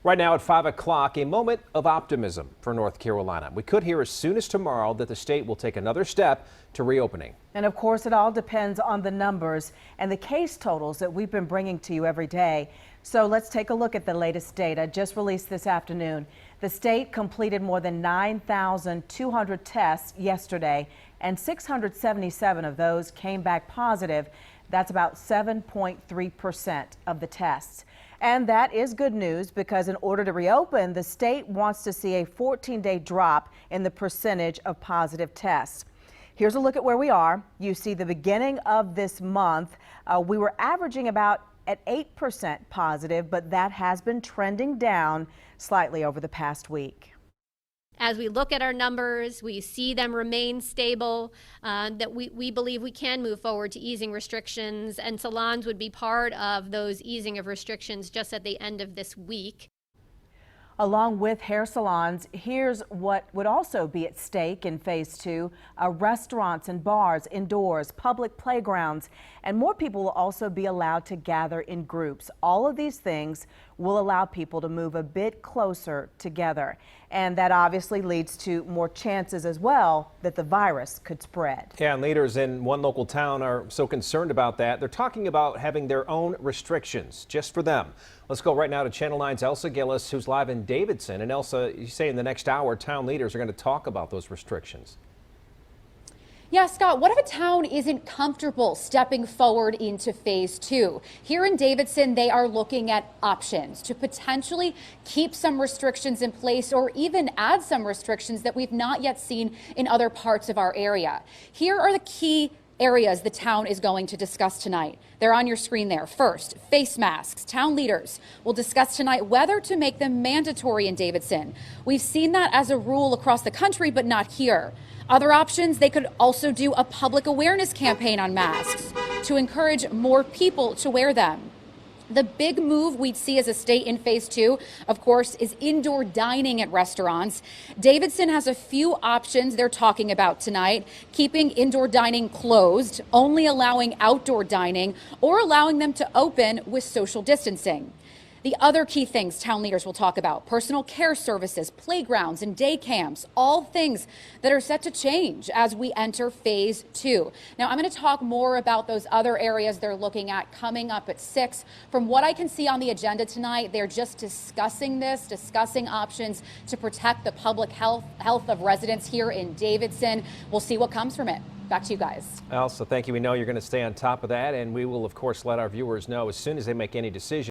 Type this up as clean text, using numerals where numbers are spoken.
Right now at 5 o'clock, a moment of optimism for North Carolina. We could hear as soon as tomorrow that the state will take another step to reopening. And of course, it all depends on the numbers and the case totals that we've been bringing to you every day. So let's take a look at the latest data just released this afternoon. The state completed more than 9,200 tests yesterday, and 677 of those came back positive. That's about 7.3% of the tests. And that is good news because in order to reopen, the state wants to see a 14-day drop in the percentage of positive tests. Here's a look at where we are. You see the beginning of this month, we were averaging about at 8% positive, but that has been trending down slightly over the past week. As we look at our numbers, we see them remain stable, that we believe we can move forward to easing restrictions, and salons would be part of those easing of restrictions just at the end of this week. Along with hair salons, here's what would also be at stake in phase 2, restaurants and bars indoors, public playgrounds, and more people will also be allowed to gather in groups. All of these things will allow people to move a bit closer together. And that obviously leads to more chances as well that the virus could spread. Yeah, and leaders in one local town are so concerned about that. They're talking about having their own restrictions just for them. Let's go right now to Channel 9's Elsa Gillis, who's live in Davidson. And Elsa, you say in the next hour, town leaders are going to talk about those restrictions. Yeah, Scott, what if a town isn't comfortable stepping forward into phase 2? Here in Davidson, they are looking at options to potentially keep some restrictions in place or even add some restrictions that we've not yet seen in other parts of our area. Here are the key areas the town is going to discuss tonight. They're on your screen there. First, face masks. Town leaders will discuss tonight whether to make them mandatory in Davidson. We've seen that as a rule across the country, but not here. Other options, they could also do a public awareness campaign on masks to encourage more people to wear them. The big move we'd see as a state in phase 2, of course, is indoor dining at restaurants. Davidson has a few options they're talking about tonight, keeping indoor dining closed, only allowing outdoor dining, or allowing them to open with social distancing. The other key things town leaders will talk about: personal care services, playgrounds, and day camps, all things that are set to change as we enter phase 2. Now, I'm going to talk more about those other areas they're looking at coming up at 6. From what I can see on the agenda tonight, they're just discussing options to protect the public health of residents here in Davidson. We'll see what comes from it. Back to you guys. Elsa, thank you. We know you're going to stay on top of that, and we will, of course, let our viewers know as soon as they make any decision.